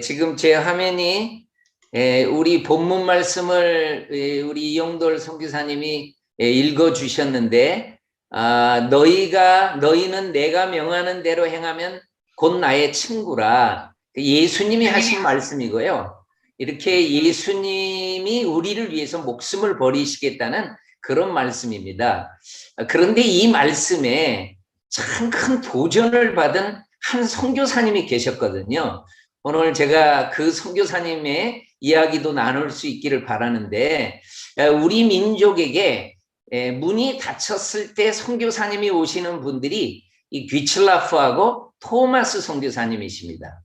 지금 제 화면이 우리 본문 말씀을 우리 이영돌 선교사님이 읽어 주셨는데, 너희는 내가 명하는 대로 행하면 곧 나의 친구라. 예수님이 하신 말씀이고요. 이렇게 예수님이 우리를 위해서 목숨을 버리시겠다는 그런 말씀입니다. 그런데 이 말씀에 참 큰 도전을 받은 한 선교사님이 계셨거든요. 오늘 제가 그 선교사님의 이야기도 나눌 수 있기를 바라는데, 우리 민족에게 문이 닫혔을 때 선교사님이 오시는 분들이 이 귀칠라프하고 토마스 선교사님이십니다.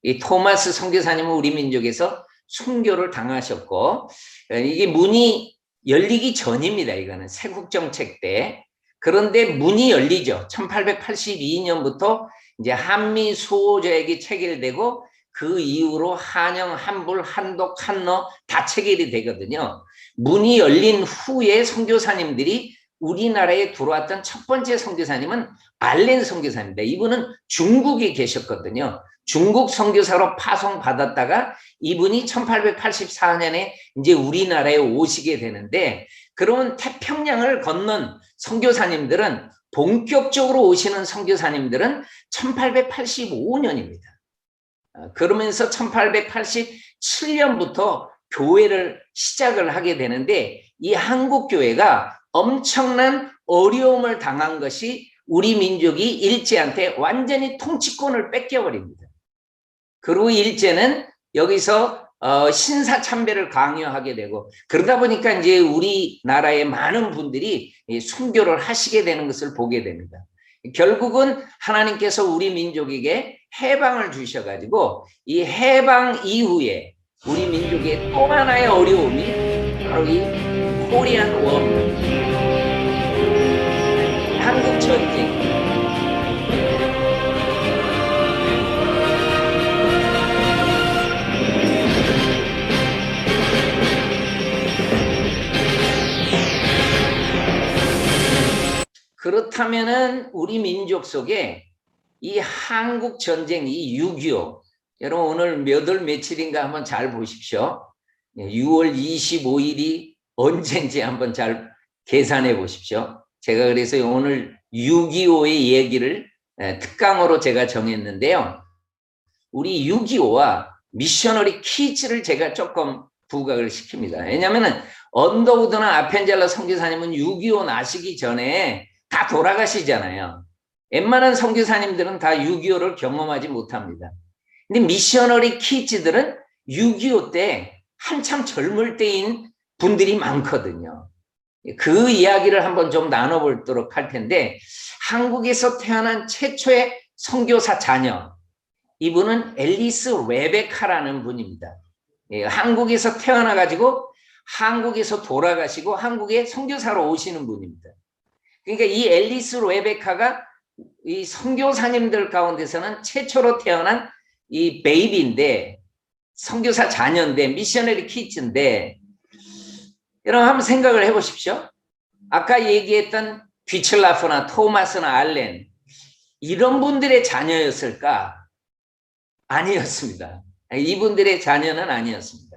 이 토마스 선교사님은 우리 민족에서 순교를 당하셨고, 이게 문이 열리기 전입니다. 이거는 세국정책 때. 그런데 문이 열리죠. 1882년부터 이제 한미 수호조약이 체결되고 그 이후로 한영, 한불, 한독, 한러 다 체결이 되거든요. 문이 열린 후에 선교사님들이 우리나라에 들어왔던 첫 번째 선교사님은 알렌 선교사입니다. 이분은 중국에 계셨거든요. 중국 선교사로 파송받았다가 이분이 1884년에 이제 우리나라에 오시게 되는데, 그러면 태평양을 건넌 선교사님들은, 본격적으로 오시는 선교사님들은 1885년입니다. 그러면서 1887년부터 교회를 시작을 하게 되는데, 이 한국 교회가 엄청난 어려움을 당한 것이 우리 민족이 일제한테 완전히 통치권을 뺏겨버립니다. 그리고 일제는 여기서 신사참배를 강요하게 되고, 그러다 보니까 이제 우리나라의 많은 분들이 순교를 하시게 되는 것을 보게 됩니다. 결국은 하나님께서 우리 민족에게 해방을 주셔가지고, 이 해방 이후에 우리 민족의 또 하나의 어려움이 바로 이 코리안 워, 한국 전쟁. 그렇다면은 우리 민족 속에 이 한국 전쟁, 이 6.25, 여러분 오늘 몇 월 며칠인가 한번 잘 보십시오. 6월 25일이 언제인지 한번 잘 계산해 보십시오. 제가 그래서 오늘 6.25의 얘기를 특강으로 제가 정했는데요. 우리 6.25와 미셔너리 키즈를 제가 조금 부각을 시킵니다. 왜냐하면 언더우드나 아펜젤러 선교사님은 6.25 나시기 전에 다 돌아가시잖아요. 웬만한 선교사님들은 다 6.25를 경험하지 못합니다. 근데 미셔너리 키즈들은 6.25 때 한참 젊을 때인 분들이 많거든요. 그 이야기를 한번 좀 나눠보도록 할 텐데, 한국에서 태어난 최초의 선교사 자녀, 이분은 앨리스 레베카라는 분입니다. 한국에서 태어나가지고 한국에서 돌아가시고 한국에 선교사로 오시는 분입니다. 그러니까 이 앨리스 레베카가 이 선교사님들 가운데서는 최초로 태어난 이 베이비인데, 선교사 자녀인데, 미셔너리 키즈인데, 여러분 한번 생각을 해보십시오. 아까 얘기했던 귀칠라프나 토마스나 알렌, 이런 분들의 자녀였을까? 아니었습니다. 이분들의 자녀는 아니었습니다.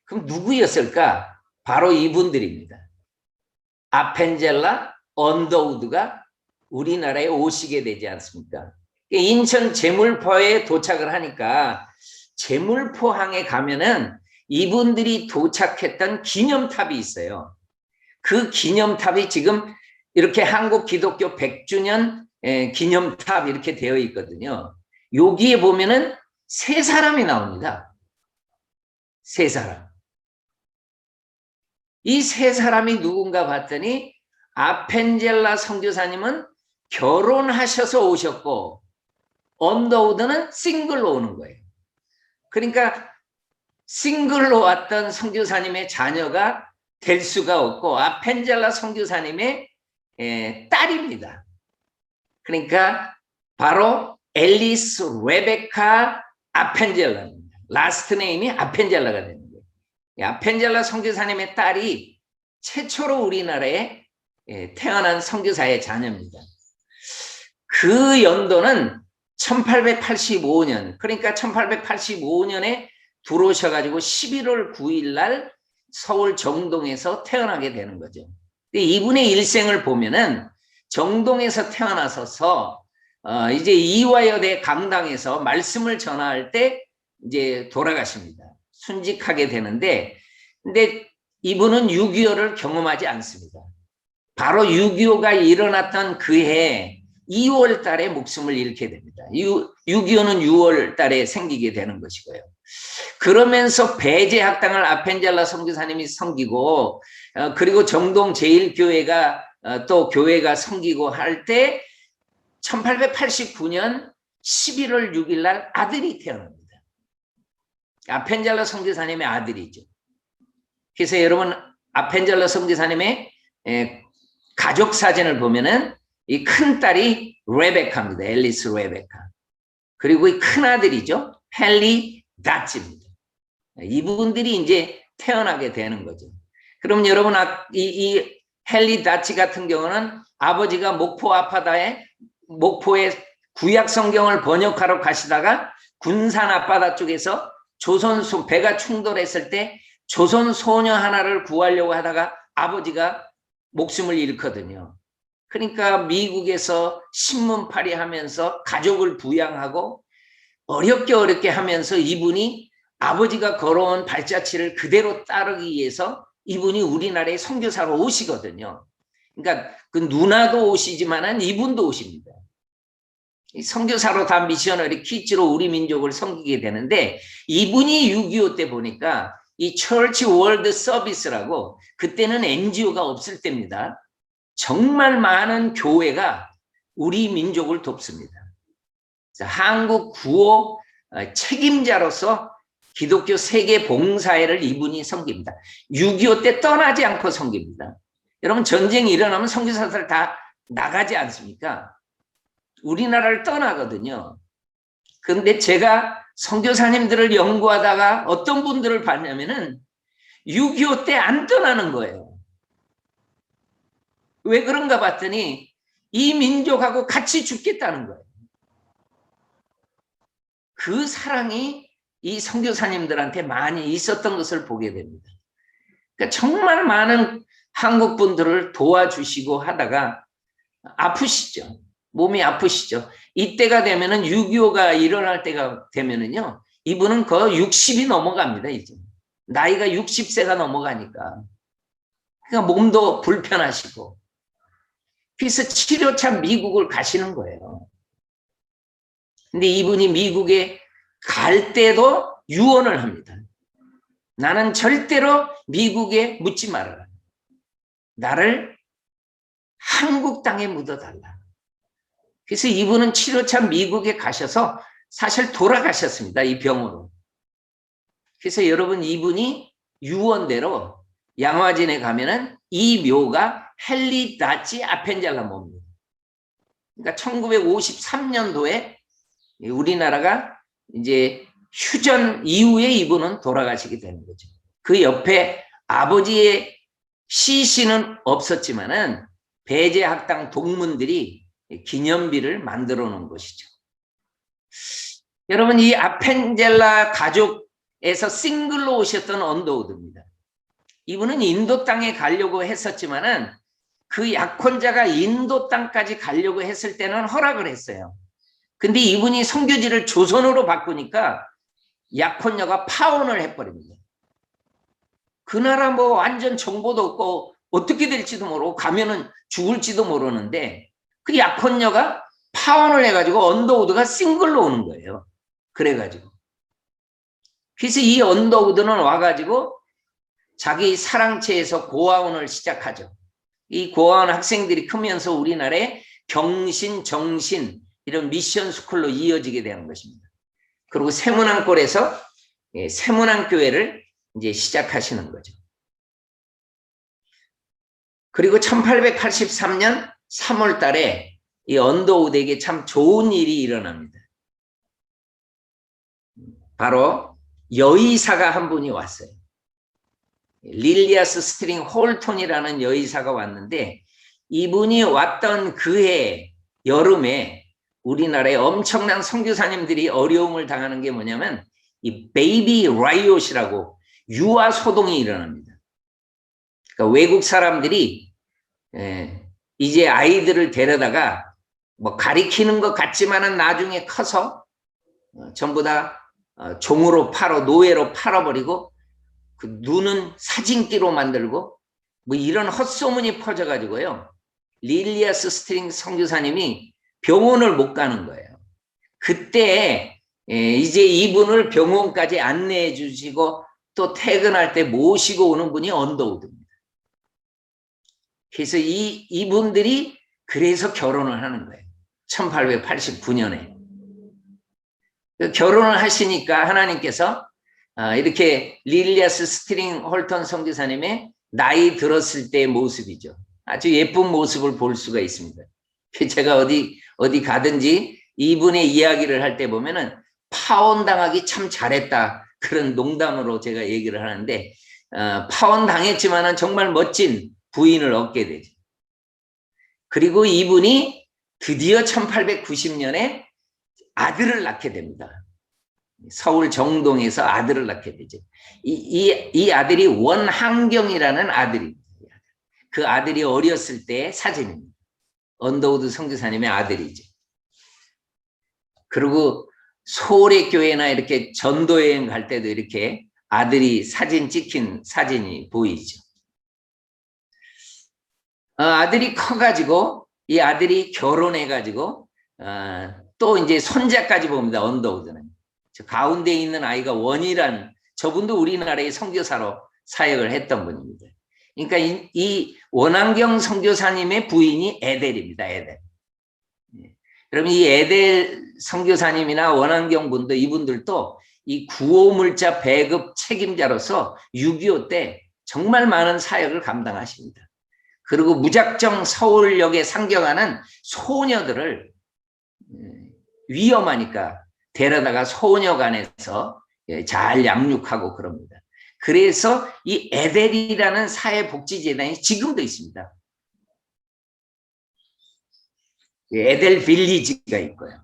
그럼 누구였을까? 바로 이분들입니다. 아펜젤라, 언더우드가 우리나라에 오시게 되지 않습니까? 인천 제물포에 도착을 하니까 제물포항에 가면은 이분들이 도착했던 기념탑이 있어요. 그 기념탑이 지금 이렇게 한국 기독교 100주년 기념탑 이렇게 되어 있거든요. 여기에 보면은 세 사람이 나옵니다. 세 사람. 이 세 사람이 누군가 봤더니, 아펜젤라 선교사님은 결혼하셔서 오셨고, 언더우드는 싱글로 오는 거예요. 그러니까 싱글로 왔던 선교사님의 자녀가 될 수가 없고, 아펜젤라 선교사님의 딸입니다. 그러니까 바로 앨리스 레베카 아펜젤라입니다. 라스트 네임이 아펜젤라가 되는 거예요. 아펜젤라 선교사님의 딸이 최초로 우리나라에 태어난 선교사의 자녀입니다. 그 연도는 1885년, 그러니까 1885년에 들어오셔가지고 11월 9일 날 서울 정동에서 태어나게 되는 거죠. 이분의 일생을 보면은 정동에서 태어나서서 이제 이화여대 강당에서 말씀을 전할 때 이제 돌아가십니다. 순직하게 되는데, 근데 이분은 6.25를 경험하지 않습니다. 바로 6.25가 일어났던 그해 2월 달에 목숨을 잃게 됩니다. 6.25는 6월 달에 생기게 되는 것이고요. 그러면서 배제학당을 아펜젤라 선교사님이 섬기고, 그리고 정동 제1교회가 또 교회가 섬기고 할 때 1889년 11월 6일 날 아들이 태어납니다. 아펜젤라 선교사님의 아들이죠. 그래서 여러분 아펜젤라 선교사님의 가족 사진을 보면은 이 큰 딸이 레베카입니다. 앨리스 레베카. 그리고 이 큰 아들이죠. 헨리 다치입니다. 이분들이 이제 태어나게 되는 거죠. 그럼 여러분 이 헨리 다치 같은 경우는 아버지가 목포 아파다에 목포에 구약 성경을 번역하러 가시다가 군산 앞바다 쪽에서 배가 충돌했을 때 조선 소녀 하나를 구하려고 하다가 아버지가 목숨을 잃거든요. 그러니까 미국에서 신문팔이 하면서 가족을 부양하고 어렵게 하면서 이분이 아버지가 걸어온 발자취를 그대로 따르기 위해서 이분이 우리나라에 선교사로 오시거든요. 그러니까 그 누나도 오시지만은 이분도 오십니다. 선교사로 다 미셔너리 퀴즈로 우리 민족을 섬기게 되는데, 이분이 6.25 때 보니까 이 처치 월드 서비스라고, 그때는 NGO가 없을 때입니다. 정말 많은 교회가 우리 민족을 돕습니다. 한국 구호 책임자로서 기독교 세계 봉사회를 이분이 섬깁니다. 6.25 때 떠나지 않고 섬깁니다. 여러분 전쟁이 일어나면 선교사들 다 나가지 않습니까? 우리나라를 떠나거든요. 그런데 제가 선교사님들을 연구하다가 어떤 분들을 봤냐면은 6.25 때 안 떠나는 거예요. 왜 그런가 봤더니 이 민족하고 같이 죽겠다는 거예요. 그 사랑이 이 선교사님들한테 많이 있었던 것을 보게 됩니다. 그러니까 정말 많은 한국 분들을 도와주시고 하다가 아프시죠. 몸이 아프시죠. 이때가 되면은 6.25가 일어날 때가 되면은요, 이분은 거의 60이 넘어갑니다. 이제 나이가 60세가 넘어가니까. 그러니까 몸도 불편하시고. 그래서 치료차 미국을 가시는 거예요. 근데 이분이 미국에 갈 때도 유언을 합니다. 나는 절대로 미국에 묻지 말아라. 나를 한국 땅에 묻어달라. 그래서 이분은 치료차 미국에 가셔서 사실 돌아가셨습니다. 이 병으로. 그래서 여러분 이분이 유언대로 양화진에 가면은 이 묘가 헨리 다치 아펜젤라 묘입니다. 그러니까 1953년도에 우리나라가 이제 휴전 이후에 이분은 돌아가시게 되는 거죠. 그 옆에 아버지의 시신은 없었지만은 배제학당 동문들이 기념비를 만들어 놓은 것이죠. 여러분 이 아펜젤라 가족에서 싱글로 오셨던 언더우드입니다. 이분은 인도 땅에 가려고 했었지만은 그 약혼자가 인도 땅까지 가려고 했을 때는 허락을 했어요. 근데 이분이 선교지를 조선으로 바꾸니까 약혼녀가 파혼을 해버립니다. 그 나라 뭐 완전 정보도 없고 어떻게 될지도 모르고 가면은 죽을지도 모르는데 그 약혼녀가 파혼을 해가지고 언더우드가 싱글로 오는 거예요. 그래가지고. 그래서 이 언더우드는 와가지고 자기 사랑채에서 고아원을 시작하죠. 이 고아원 학생들이 크면서 우리나라에 경신, 정신 이런 미션 스쿨로 이어지게 되는 것입니다. 그리고 세문안골에서 세문안교회를 이제 시작하시는 거죠. 그리고 1883년 3월 달에 이 언더우드에게 참 좋은 일이 일어납니다. 바로 여의사가 한 분이 왔어요. 릴리아스 스트링 홀톤이라는 여의사가 왔는데 이분이 왔던 그해 여름에 우리나라에 엄청난 선교사님들이 어려움을 당하는 게 뭐냐면 이 베이비 라이엇이라고 유아 소동이 일어납니다. 그러니까 외국 사람들이 이제 아이들을 데려다가 뭐 가리키는 것 같지만은 나중에 커서 전부 다 종으로 노예로 팔아버리고 그 눈은 사진기로 만들고 뭐 이런 헛소문이 퍼져가지고요. 릴리아스 스트링 선교사님이 병원을 못 가는 거예요. 그때 이제 이분을 병원까지 안내해 주시고 또 퇴근할 때 모시고 오는 분이 언더우드입니다. 그래서 이분들이 그래서 결혼을 하는 거예요. 1889년에. 결혼을 하시니까 하나님께서 이렇게 릴리아스 스트링 홀턴 선교사님의 나이 들었을 때의 모습이죠. 아주 예쁜 모습을 볼 수가 있습니다. 제가 어디 가든지 이분의 이야기를 할 때 보면은 파혼당하기 참 잘했다. 그런 농담으로 제가 얘기를 하는데 파혼당했지만은 정말 멋진 부인을 얻게 되죠. 그리고 이분이 드디어 1890년에 아들을 낳게 됩니다. 서울 정동에서 아들을 낳게 되죠. 이 아들이 원한경이라는 아들입니다. 그 아들이 어렸을 때의 사진입니다. 언더우드 선교사님의 아들이죠. 그리고 소래교회나 이렇게 전도여행 갈 때도 이렇게 아들이 사진 찍힌 사진이 보이죠. 아들이 커가지고 이 아들이 결혼해가지고 또 이제 손자까지 봅니다. 언더우드는. 저 가운데 있는 아이가 원이란 저분도 우리나라의 선교사로 사역을 했던 분입니다. 그러니까 이 원한경 선교사님의 부인이 에델입니다. 에델. 그럼 이 에델 선교사님이나 원한경 분도 이분들도 이 구호물자 배급 책임자로서 6.25 때 정말 많은 사역을 감당하십니다. 그리고 무작정 서울역에 상경하는 소녀들을 위험하니까 데려다가 소녀관에서 잘 양육하고 그럽니다. 그래서 이 에델이라는 사회복지재단이 지금도 있습니다. 에델 빌리지가 있고요.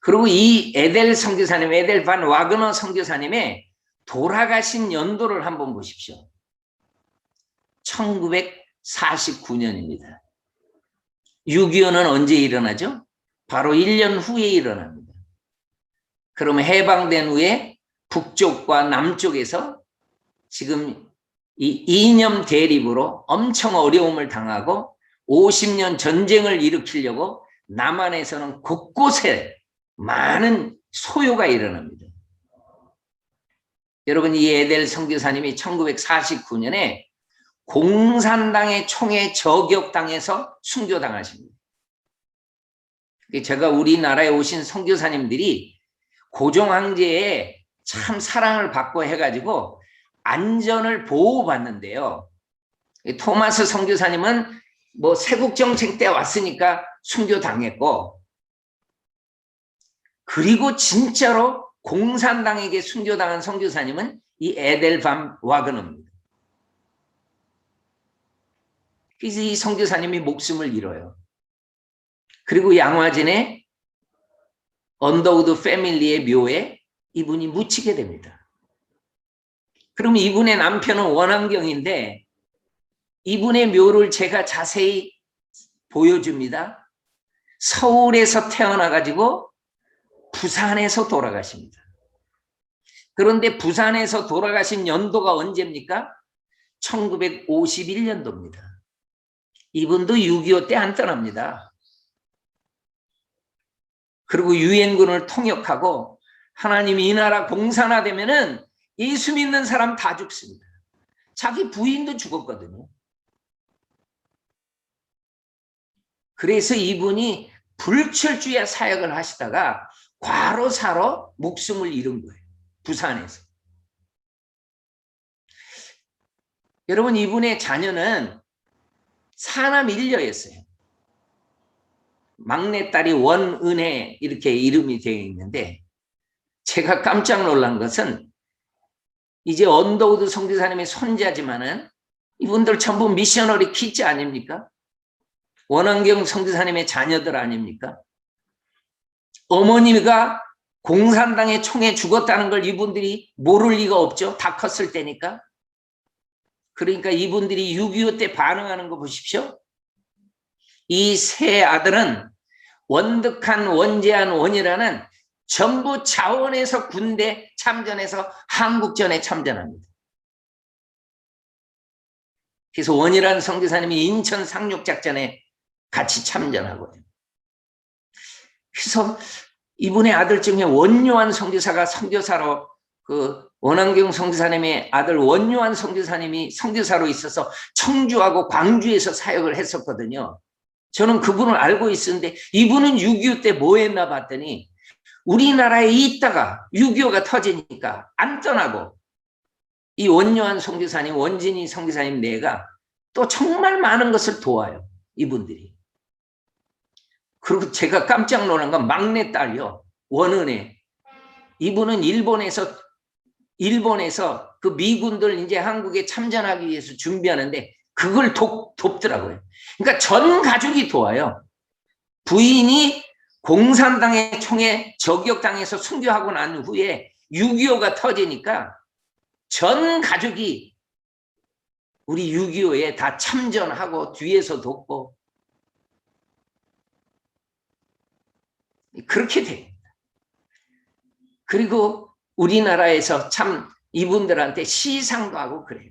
그리고 이 에델 선교사님, 에델 반 와그너 선교사님의 돌아가신 연도를 한번 보십시오. 1949년입니다. 6.25는 언제 일어나죠? 바로 1년 후에 일어납니다. 그러면 해방된 후에 북쪽과 남쪽에서 지금 이 이념 대립으로 엄청 어려움을 당하고 50년 전쟁을 일으키려고 남한에서는 곳곳에 많은 소요가 일어납니다. 여러분, 이 에델 선교사님이 1949년에 공산당의 총에 저격당해서 순교당하십니다. 제가 우리나라에 오신 선교사님들이 고종황제에 참 사랑을 받고 해가지고 안전을 보호받는데요. 토마스 선교사님은 뭐 세국정책 때 왔으니까 순교당했고, 그리고 진짜로 공산당에게 순교당한 선교사님은 이 에델 반 와그너입니다. 그래서 이 선교사님이 목숨을 잃어요. 그리고 양화진의 언더우드 패밀리의 묘에 이분이 묻히게 됩니다. 그럼 이분의 남편은 원한경인데 이분의 묘를 제가 자세히 보여줍니다. 서울에서 태어나가지고 부산에서 돌아가십니다. 그런데 부산에서 돌아가신 연도가 언제입니까? 1951년도입니다. 이분도 6.25 때 안 떠납니다. 그리고 유엔군을 통역하고 하나님이 이 나라 공산화되면은 예수 믿는 사람 다 죽습니다. 자기 부인도 죽었거든요. 그래서 이분이 불철주야 사역을 하시다가 과로사로 목숨을 잃은 거예요. 부산에서. 여러분, 이분의 자녀는 사남 일녀였어요. 막내딸이 원은혜 이렇게 이름이 되어 있는데 제가 깜짝 놀란 것은 이제 언더우드 선교사님의 손자지만은 이분들 전부 미셔너리 키즈 아닙니까? 원한경 선교사님의 자녀들 아닙니까? 어머니가 공산당의 총에 죽었다는 걸 이분들이 모를 리가 없죠. 다 컸을 때니까. 그러니까 이분들이 6.25 때 반응하는 거 보십시오. 이 세 아들은 원득한 원재한 원이라는 전부 자원에서 군대 참전해서 한국전에 참전합니다. 그래서 원이라는 선교사님이 인천 상륙작전에 같이 참전하고요. 그래서 이분의 아들 중에 원요한 선교사가 선교사로 그 원한경 선교사님의 아들 원요한 선교사님이 선교사로 있어서 청주하고 광주에서 사역을 했었거든요. 저는 그분을 알고 있었는데 이분은 6.25 때 뭐 했나 봤더니 우리나라에 있다가 6.25가 터지니까 안 떠나고 이 원요한 선교사님, 원진이 선교사님 네가 또 정말 많은 것을 도와요. 이분들이. 그리고 제가 깜짝 놀란 건 막내 딸이요. 원은혜. 이분은 일본에서 그 미군들 이제 한국에 참전하기 위해서 준비하는데 그걸 돕더라고요. 그러니까 전 가족이 도와요. 부인이 공산당의 총에 저격당해서 순교하고 난 후에 6.25가 터지니까 전 가족이 우리 6.25에 다 참전하고 뒤에서 돕고 그렇게 됩니다. 그리고 우리나라에서 참 이분들한테 시상도 하고 그래요.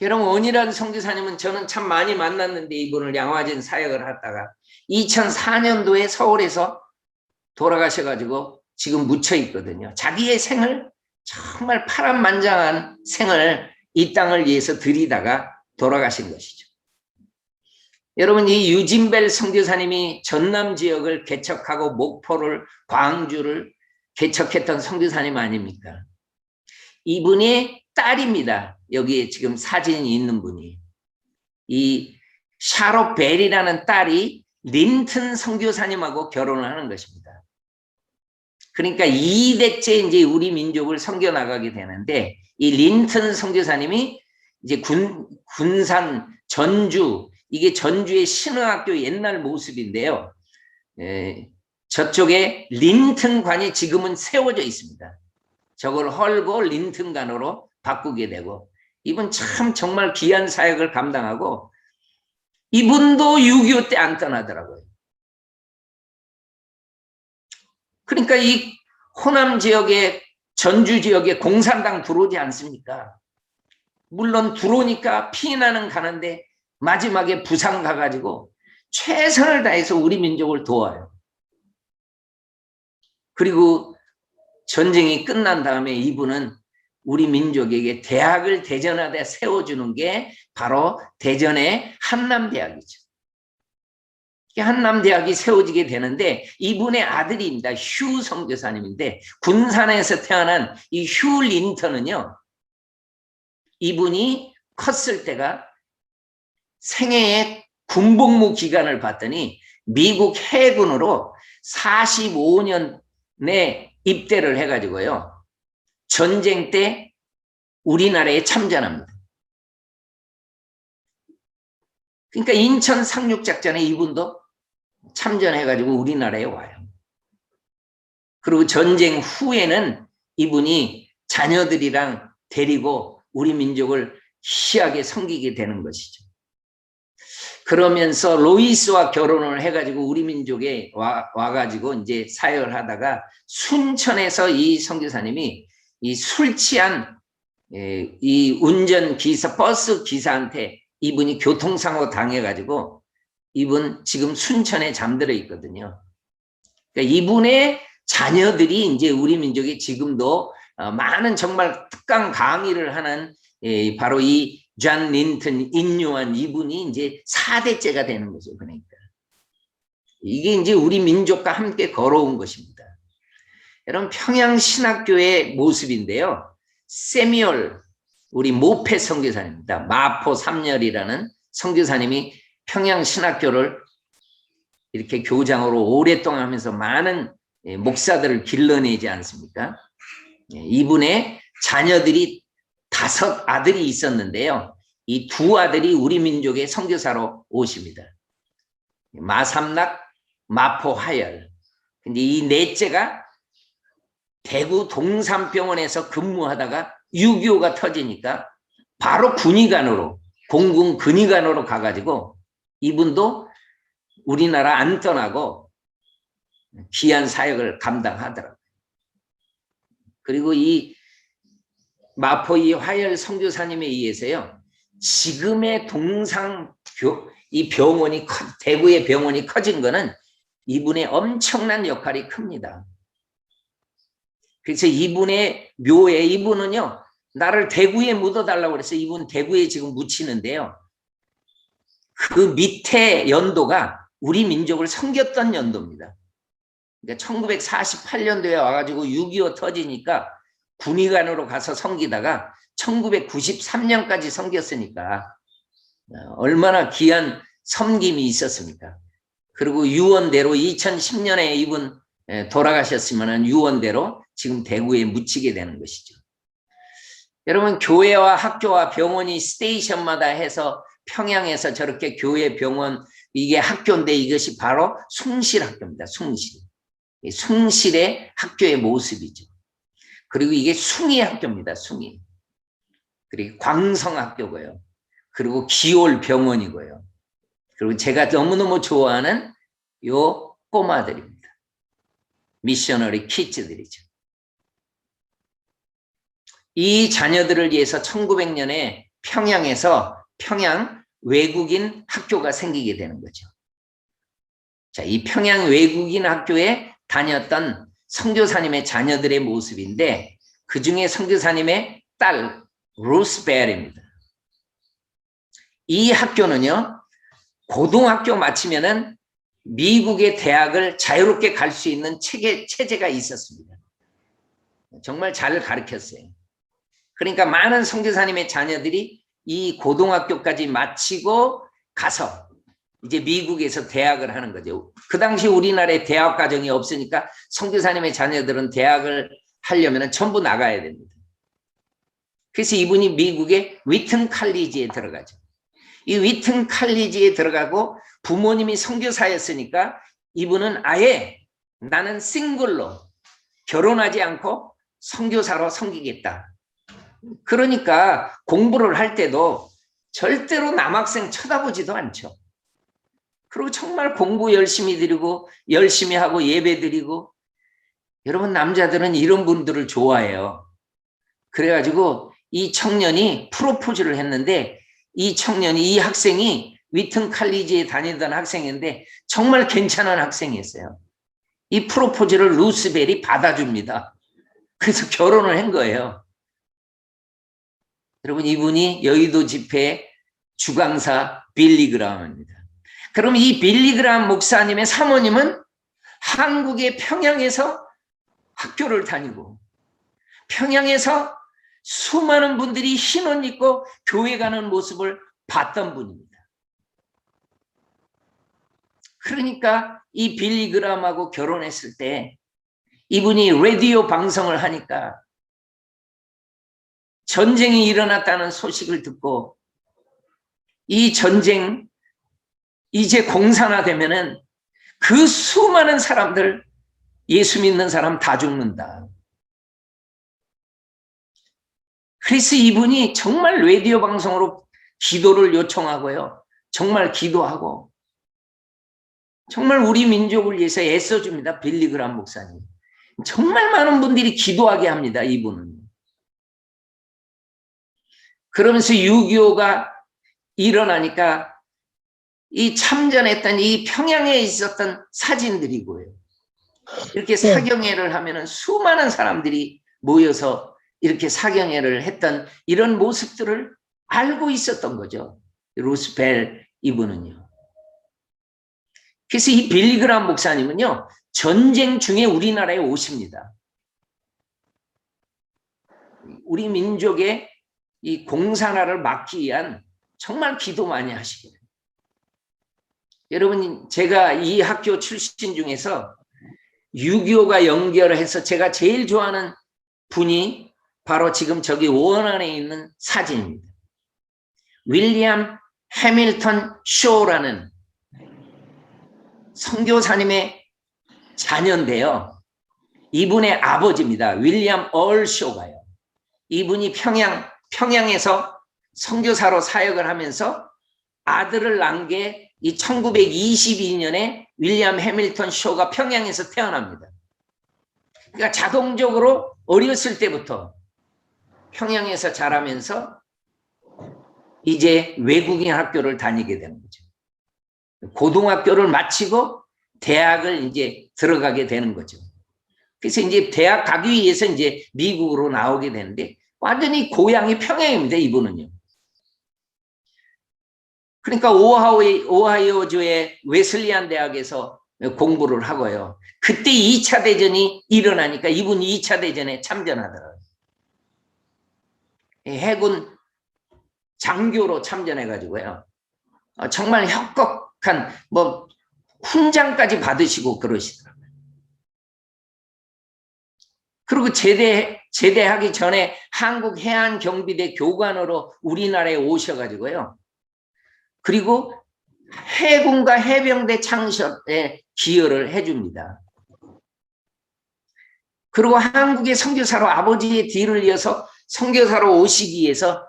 여러분 원이라는 선교사님은 저는 참 많이 만났는데 이분을 양화진 사역을 하다가 2004년도에 서울에서 돌아가셔가지고 지금 묻혀 있거든요. 자기의 생을 정말 파란만장한 생을 이 땅을 위해서 드리다가 돌아가신 것이죠. 여러분 이 유진벨 선교사님이 전남 지역을 개척하고 목포를 광주를 개척했던 선교사님 아닙니까? 이분의 딸입니다. 여기에 지금 사진이 있는 분이. 이 샤롯 벨이라는 딸이 린튼 선교사님하고 결혼을 하는 것입니다. 그러니까 2대째 이제 우리 민족을 섬겨 나가게 되는데 이 린튼 선교사님이 이제 군산 전주 이게 전주의 신흥학교 옛날 모습인데요. 저쪽에 린튼관이 지금은 세워져 있습니다. 저걸 헐고 린튼관으로 바꾸게 되고 이분 참 정말 귀한 사역을 감당하고 이분도 6.25 때 안 떠나더라고요. 그러니까 이 호남 지역에 전주 지역에 공산당 들어오지 않습니까? 물론 들어오니까 피난은 가는데 마지막에 부산 가가지고 최선을 다해서 우리 민족을 도와요. 그리고 전쟁이 끝난 다음에 이분은 우리 민족에게 대학을 대전하되 세워주는 게 바로 대전의 한남대학이죠. 한남대학이 세워지게 되는데 이분의 아들입니다. 휴 선교사님인데 군산에서 태어난 이 휴 린턴은요. 이분이 컸을 때가 생애에 군복무 기간을 봤더니 미국 해군으로 45년에 입대를 해가지고요. 전쟁 때 우리나라에 참전합니다. 그러니까 인천 상륙작전에 이분도 참전해가지고 우리나라에 와요. 그리고 전쟁 후에는 이분이 자녀들이랑 데리고 우리 민족을 희하게 섬기게 되는 것이죠. 그러면서 로이스와 결혼을 해가지고 우리 민족에 와가지고 이제 사역을 하다가 순천에서 이 선교사님이 이 술 취한 이 운전기사, 버스 기사한테 이분이 교통사고 당해가지고 이분 지금 순천에 잠들어 있거든요. 그러니까 이분의 자녀들이 이제 우리 민족이 지금도 많은 정말 특강 강의를 하는 바로 이 존 린튼 인류한 이분이 이제 4대째가 되는 거죠. 그러니까 이게 이제 우리 민족과 함께 걸어온 것입니다. 여러분 평양신학교의 모습인데요. 세미얼 우리 모패 선교사님입니다. 마포 삼열이라는 선교사님이 평양신학교를 이렇게 교장으로 오랫동안 하면서 많은 목사들을 길러내지 않습니까? 이분의 자녀들이 5 아들이 있었는데요. 이 2 아들이 우리 민족의 선교사로 오십니다. 마삼락, 마포하열. 근데 이 넷째가 대구 동산병원에서 근무하다가 6.25가 터지니까 바로 군의관으로, 공군 군의관으로 가가지고 이분도 우리나라 안 떠나고 귀한 사역을 감당하더라고요. 그리고 이 마포 이 화열 선교사님에 의해서요, 지금의 이 병원이 대구의 병원이 커진 거는 이분의 엄청난 역할이 큽니다. 그래서 이분의 묘에, 이분은요, 나를 대구에 묻어달라고 그래서 이분 대구에 지금 묻히는데요. 그 밑에 연도가 우리 민족을 섬겼던 연도입니다. 그러니까 1948년도에 와가지고 6.25 터지니까 군의관으로 가서 섬기다가 1993년까지 섬겼으니까 얼마나 귀한 섬김이 있었습니까? 그리고 유언대로 2010년에 이분 돌아가셨으면 유언대로 지금 대구에 묻히게 되는 것이죠. 여러분, 교회와 학교와 병원이 스테이션마다 해서 평양에서 저렇게 교회, 병원, 이게 학교인데 이것이 바로 숭실학교입니다. 숭실. 숭실의 학교의 모습이죠. 그리고 이게 숭의학교입니다. 숭의. 그리고 광성학교고요. 그리고 기올병원이고요. 그리고 제가 너무너무 좋아하는 요 꼬마들입니다. 미셔너리 키즈들이죠. 이 자녀들을 위해서 1900년에 평양에서 평양 외국인 학교가 생기게 되는 거죠. 자, 이 평양 외국인 학교에 다녔던 선교사님의 자녀들의 모습인데 그 중에 선교사님의 딸 루스벨입니다. 이 학교는요, 고등학교 마치면은 미국의 대학을 자유롭게 갈 수 있는 체제가 있었습니다. 정말 잘 가르쳤어요. 그러니까 많은 선교사님의 자녀들이 이 고등학교까지 마치고 가서 이제 미국에서 대학을 하는 거죠. 그 당시 우리나라에 대학 과정이 없으니까 선교사님의 자녀들은 대학을 하려면 전부 나가야 됩니다. 그래서 이분이 미국의 위튼 칼리지에 들어가죠. 이 위튼 칼리지에 들어가고 부모님이 선교사였으니까 이분은 아예 나는 싱글로 결혼하지 않고 선교사로 섬기겠다. 그러니까 공부를 할 때도 절대로 남학생 쳐다보지도 않죠. 그리고 정말 공부 열심히 드리고 열심히 하고 예배 드리고, 여러분 남자들은 이런 분들을 좋아해요. 그래가지고 이 청년이 프로포즈를 했는데 이 학생이 위튼 칼리지에 다니던 학생인데 정말 괜찮은 학생이었어요. 이 프로포즈를 루스벨이 받아줍니다. 그래서 결혼을 한 거예요. 여러분, 이분이 여의도 집회 주강사 빌리 그라함입니다. 그럼 이 빌리 그라함 목사님의 사모님은 한국의 평양에서 학교를 다니고 평양에서 수많은 분들이 흰 옷 입고 교회 가는 모습을 봤던 분입니다. 그러니까 이 빌리 그라함하고 결혼했을 때 이분이 라디오 방송을 하니까 전쟁이 일어났다는 소식을 듣고 이 전쟁 이제 공산화되면은 그 수많은 사람들, 예수 믿는 사람 다 죽는다. 그래서 이분이 정말 라디오 방송으로 기도를 요청하고요. 정말 기도하고 정말 우리 민족을 위해서 애써줍니다. 빌리 그라함 목사님. 정말 많은 분들이 기도하게 합니다. 이분은. 그러면서 6.25가 일어나니까 이 참전했던 이 평양에 있었던 사진들이고요. 이렇게 사경회를 하면은 수많은 사람들이 모여서 이렇게 사경회를 했던 이런 모습들을 알고 있었던 거죠. 루스벨 이분은요. 그래서 이 빌리 그라함 목사님은요, 전쟁 중에 우리나라에 오십니다. 우리 민족의 이 공산화를 막기 위한 정말 기도 많이 하시기를. 여러분, 제가 이 학교 출신 중에서 6.25가 연결해서 제가 제일 좋아하는 분이 바로 지금 저기 원안에 있는 사진입니다. 윌리엄 해밀턴 쇼라는 선교사님의 자녀인데요. 이분의 아버지입니다. 윌리엄 얼쇼가요. 이분이 평양에서 선교사로 사역을 하면서 아들을 낳은 게 이 1922년에 윌리엄 해밀턴 쇼가 평양에서 태어납니다. 그러니까 자동적으로 어렸을 때부터 평양에서 자라면서 이제 외국인 학교를 다니게 되는 거죠. 고등학교를 마치고 대학을 이제 들어가게 되는 거죠. 그래서 이제 대학 가기 위해서 이제 미국으로 나오게 되는데 완전히 고향이 평양입니다, 이분은요. 그러니까 오하이오주의 웨슬리안 대학에서 공부를 하고요. 그때 2차 대전이 일어나니까 이분이 2차 대전에 참전하더라고요. 해군 장교로 참전해가지고요. 정말 혁혁한 훈장까지 받으시고 그러시더라고요. 그리고 제대하기 전에 한국 해안경비대 교관으로 우리나라에 오셔가지고요. 그리고 해군과 해병대 창설에 기여를 해줍니다. 그리고 한국의 선교사로 아버지의 뒤를 이어서 선교사로 오시기 위해서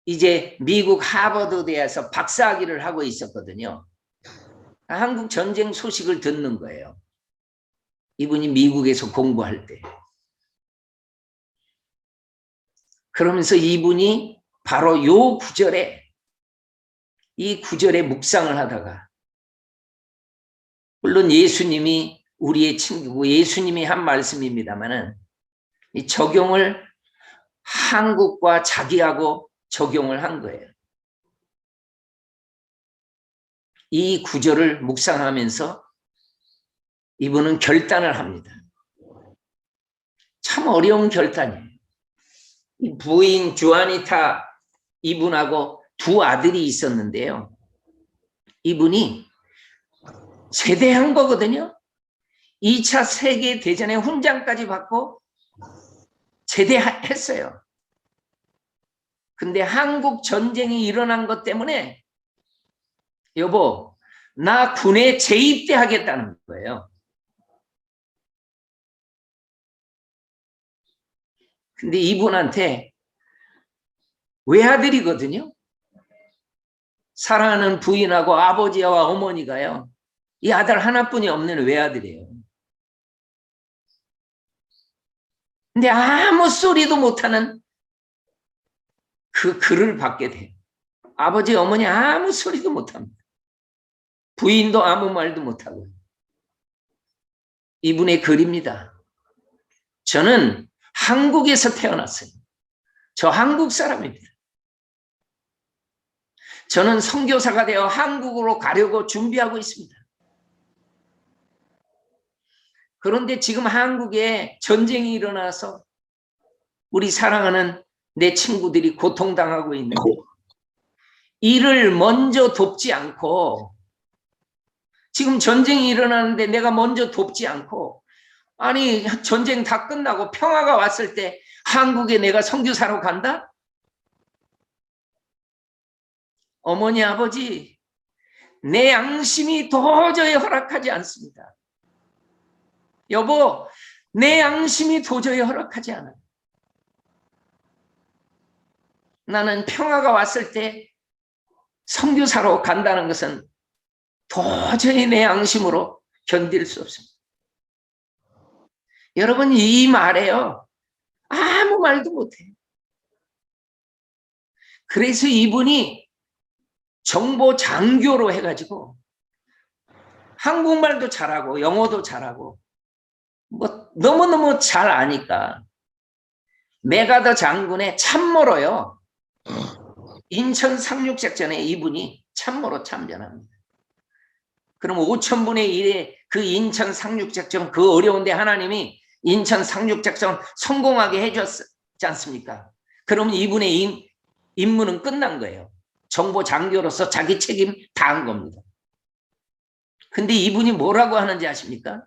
이제 미국 하버드대에서 박사학위를 하고 있었거든요. 한국 전쟁 소식을 듣는 거예요. 이분이 미국에서 공부할 때. 그러면서 이분이 바로 이 구절에 묵상을 하다가, 물론 예수님이 우리의 친구고 예수님이 한 말씀입니다만은 이 적용을 한국과 자기하고 적용을 한 거예요. 이 구절을 묵상하면서 이분은 결단을 합니다. 참 어려운 결단이에요. 이 부인 주아니타 이분하고 두 아들이 있었는데요. 이분이 제대한 거거든요. 2차 세계대전의 훈장까지 받고 제대했어요. 근데 한국 전쟁이 일어난 것 때문에 여보, 나 군에 재입대하겠다는 거예요. 근데 이분한테 외아들이거든요. 사랑하는 부인하고 아버지와 어머니가요. 이 아들 하나뿐이 없는 외아들이에요. 근데 아무 소리도 못하는 그 글을 받게 돼요. 아버지, 어머니 아무 소리도 못합니다. 부인도 아무 말도 못하고. 이분의 글입니다. 저는 한국에서 태어났어요. 저 한국 사람입니다. 저는 선교사가 되어 한국으로 가려고 준비하고 있습니다. 그런데 지금 한국에 전쟁이 일어나서 우리 사랑하는 내 친구들이 고통당하고 있는데 이를 먼저 돕지 않고, 지금 전쟁이 일어나는데 내가 먼저 돕지 않고, 아니 전쟁 다 끝나고 평화가 왔을 때 한국에 내가 선교사로 간다? 어머니 아버지, 내 양심이 도저히 허락하지 않습니다. 여보, 내 양심이 도저히 허락하지 않아요. 나는 평화가 왔을 때 선교사로 간다는 것은 도저히 내 양심으로 견딜 수 없습니다. 여러분, 이 말에요, 아무 말도 못해요. 그래서 이분이 정보 장교로 해가지고 한국말도 잘하고 영어도 잘하고 너무너무 잘 아니까 메가더 장군의 참모로요, 인천 상륙작전에 이분이 참모로 참전합니다. 그럼 5,000분의 1의 그 인천 상륙작전, 그 어려운데 하나님이 인천 상륙작전 성공하게 해줬지 않습니까? 그러면 이분의 임무는 끝난 거예요. 정보 장교로서 자기 책임 다한 겁니다. 근데 이분이 뭐라고 하는지 아십니까?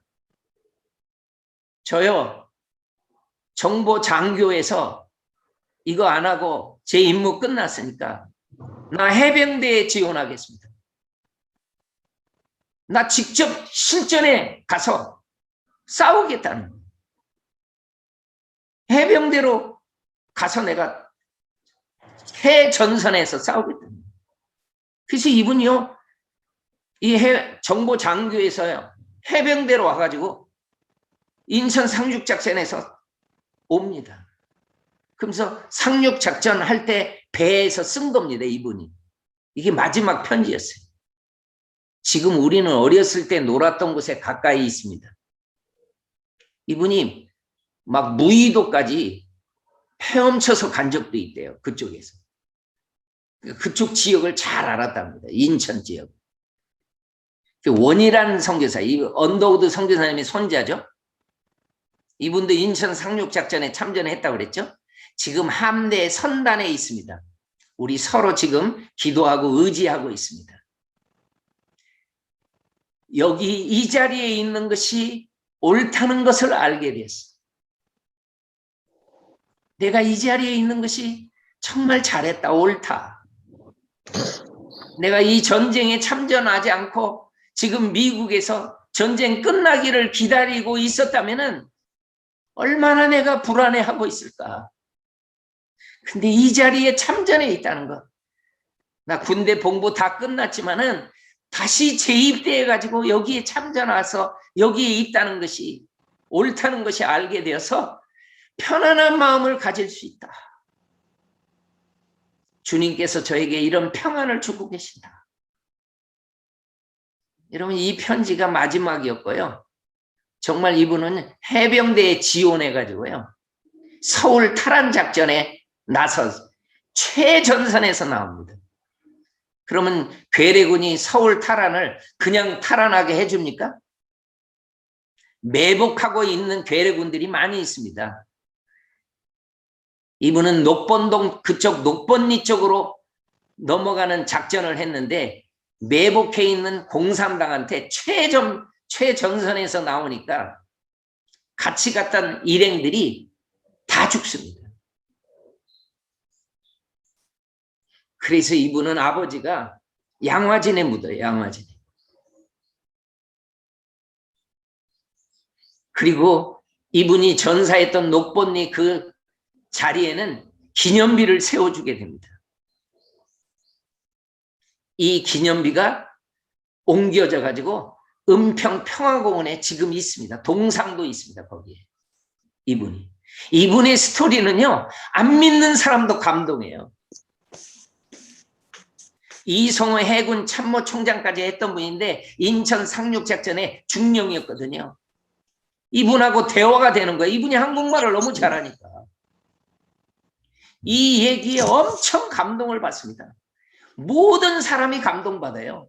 저요, 정보 장교에서 이거 안 하고 제 임무 끝났으니까 나 해병대에 지원하겠습니다. 나 직접 실전에 가서 싸우겠다는 거예요. 해병대로 가서 내가 해전선에서 싸우겠다는 거예요. 그래서 이분이요, 이 정보 장교에서요, 해병대로 와가지고 인천 상륙작전에서 옵니다. 그러면서 상륙작전 할 때 배에서 쓴 겁니다, 이분이. 이게 마지막 편지였어요. 지금 우리는 어렸을 때 놀았던 곳에 가까이 있습니다. 이분이 막 무의도까지 헤엄쳐서 간 적도 있대요. 그쪽에서. 그쪽 지역을 잘 알았답니다. 인천 지역. 원이라는 선교사, 이 언더우드 선교사님의 손자죠. 이분도 인천 상륙작전에 참전했다고 그랬죠. 지금 함대 선단에 있습니다. 우리 서로 지금 기도하고 의지하고 있습니다. 여기 이 자리에 있는 것이 옳다는 것을 알게 되었어. 내가 이 자리에 있는 것이 정말 잘했다, 옳다. 내가 이 전쟁에 참전하지 않고 지금 미국에서 전쟁 끝나기를 기다리고 있었다면은 얼마나 내가 불안해하고 있을까. 근데 이 자리에 참전해 있다는 것. 나 군대 봉부 다 끝났지만은 다시 재입대해 가지고 여기에 참전 와서 여기에 있다는 것이 옳다는 것이 알게 되어서 편안한 마음을 가질 수 있다. 주님께서 저에게 이런 평안을 주고 계신다. 여러분, 이 편지가 마지막이었고요. 정말 이분은 해병대에 지원해 가지고요, 서울 탈환 작전에 나서 최전선에서 나옵니다. 그러면 괴뢰군이 서울 탈환을 그냥 탈환하게 해줍니까? 매복하고 있는 괴뢰군들이 많이 있습니다. 이분은 녹번동 그쪽 녹번리 쪽으로 넘어가는 작전을 했는데 매복해 있는 공산당한테 최전선에서 나오니까 같이 갔던 일행들이 다 죽습니다. 그래서 이분은 아버지가 양화진에 묻어요. 양화진에. 그리고 이분이 전사했던 녹번리 그 자리에는 기념비를 세워주게 됩니다. 이 기념비가 옮겨져 가지고 은평 평화공원에 지금 있습니다. 동상도 있습니다. 거기에. 이분의 스토리는요, 안 믿는 사람도 감동해요. 이성호 해군 참모총장까지 했던 분인데 인천 상륙작전의 중령이었거든요. 이분하고 대화가 되는 거예요. 이분이 한국말을 너무 잘하니까. 이 얘기에 엄청 감동을 받습니다. 모든 사람이 감동받아요.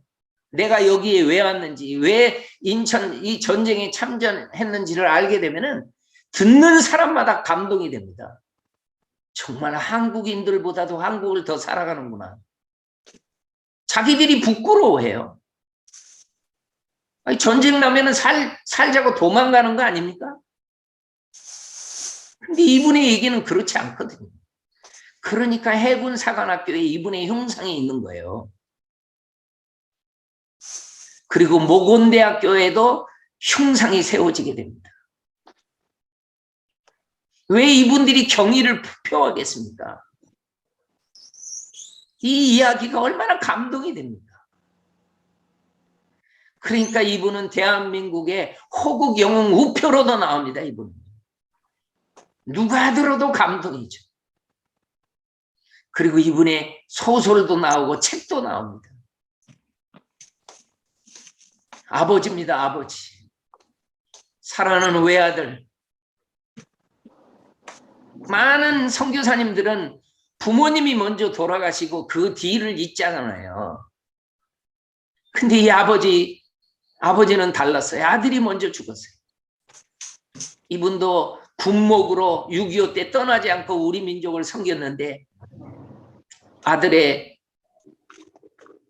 내가 여기에 왜 왔는지, 왜 인천 이 전쟁에 참전했는지를 알게 되면은 듣는 사람마다 감동이 됩니다. 정말 한국인들보다도 한국을 더 사랑하는구나. 자기들이 부끄러워해요. 아니, 전쟁 나면은 살자고 도망가는 거 아닙니까? 근데 이분의 얘기는 그렇지 않거든요. 그러니까 해군사관학교에 이분의 흉상이 있는 거예요. 그리고 모건대학교에도 흉상이 세워지게 됩니다. 왜 이분들이 경의를 표하겠습니까? 이 이야기가 얼마나 감동이 됩니까? 그러니까 이분은 대한민국의 호국 영웅 우표로도 나옵니다. 이분은. 누가 들어도 감동이죠. 그리고 이분의 소설도 나오고 책도 나옵니다. 아버지입니다. 아버지. 사랑하는 외아들. 많은 선교사님들은 부모님이 먼저 돌아가시고 그 뒤를 잇잖아요. 근데 이 아버지는 달랐어요. 아들이 먼저 죽었어요. 이분도 군목으로 6.25 때 떠나지 않고 우리 민족을 섬겼는데 아들의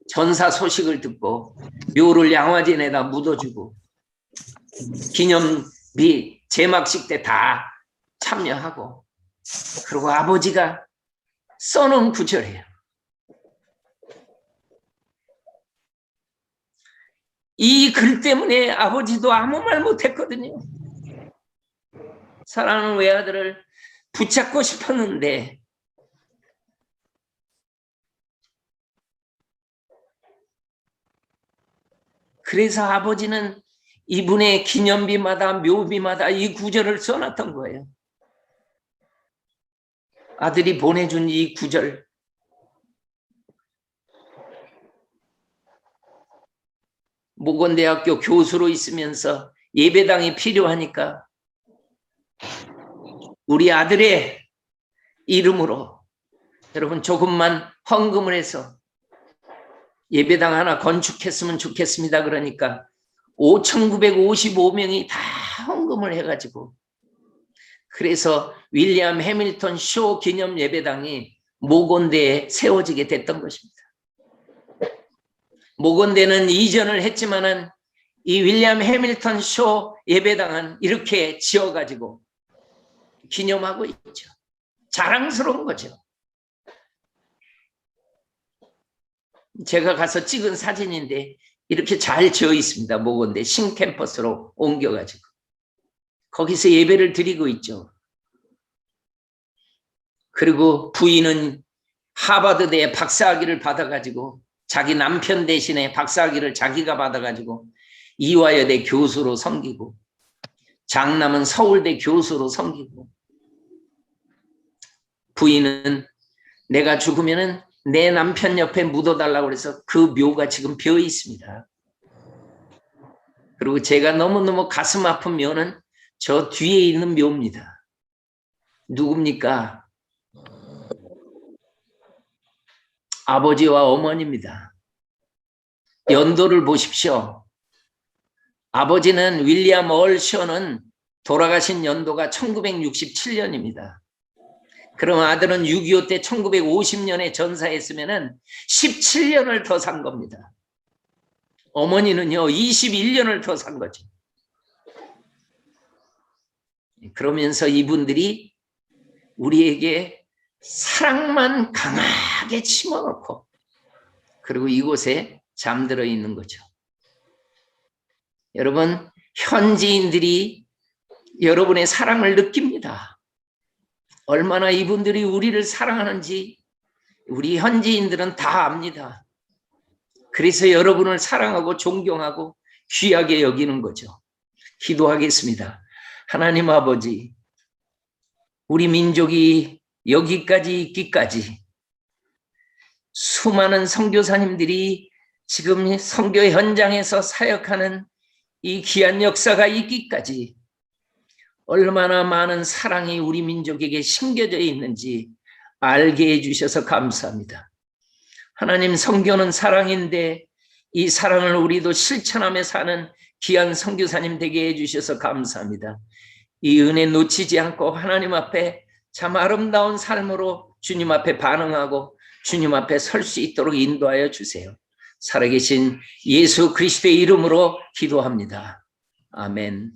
전사 소식을 듣고 묘를 양화진에다 묻어주고 기념비 제막식 때 다 참여하고, 그리고 아버지가 써놓은 구절이에요. 이 글 때문에 아버지도 아무 말 못했거든요. 사랑하는 외아들을 붙잡고 싶었는데 그래서 아버지는 이분의 기념비마다 묘비마다 이 구절을 써놨던 거예요. 아들이 보내준 이 구절. 모건대학교 교수로 있으면서 예배당이 필요하니까 우리 아들의 이름으로 여러분 조금만 헌금을 해서 예배당 하나 건축했으면 좋겠습니다. 그러니까 5,955명이 다 헌금을 해가지고 그래서 윌리엄 해밀턴 쇼 기념 예배당이 모건대에 세워지게 됐던 것입니다. 모건대는 이전을 했지만은 이 윌리엄 해밀턴 쇼 예배당은 이렇게 지어가지고 기념하고 있죠. 자랑스러운 거죠. 제가 가서 찍은 사진인데 이렇게 잘 지어 있습니다. 모건대 신캠퍼스로 옮겨가지고 거기서 예배를 드리고 있죠. 그리고 부인은 하버드대에 박사학위를 받아가지고 자기 남편 대신에 박사학위를 자기가 받아가지고 이화여대 교수로 섬기고 장남은 서울대 교수로 섬기고 부인은 내가 죽으면은 내 남편 옆에 묻어달라고 그래서 그 묘가 지금 비어 있습니다. 그리고 제가 너무너무 가슴 아픈 묘는 저 뒤에 있는 묘입니다. 누굽니까? 아버지와 어머니입니다. 연도를 보십시오. 아버지는 윌리엄 얼셔는 돌아가신 연도가 1967년입니다. 그럼 아들은 6.25 때 1950년에 전사했으면 17년을 더 산 겁니다. 어머니는요 21년을 더 산 거죠. 그러면서 이분들이 우리에게 사랑만 강하게 심어놓고 그리고 이곳에 잠들어 있는 거죠. 여러분 현지인들이 여러분의 사랑을 느낍니다. 얼마나 이분들이 우리를 사랑하는지 우리 현지인들은 다 압니다. 그래서 여러분을 사랑하고 존경하고 귀하게 여기는 거죠. 기도하겠습니다. 하나님 아버지, 우리 민족이 여기까지 있기까지 수많은 선교사님들이 지금 선교 현장에서 사역하는 이 귀한 역사가 있기까지 얼마나 많은 사랑이 우리 민족에게 심겨져 있는지 알게 해주셔서 감사합니다. 하나님, 선교는 사랑인데 이 사랑을 우리도 실천하며 사는 귀한 선교사님 되게 해주셔서 감사합니다. 이 은혜 놓치지 않고 하나님 앞에 참 아름다운 삶으로 주님 앞에 반응하고 주님 앞에 설 수 있도록 인도하여 주세요. 살아계신 예수 그리스도의 이름으로 기도합니다. 아멘.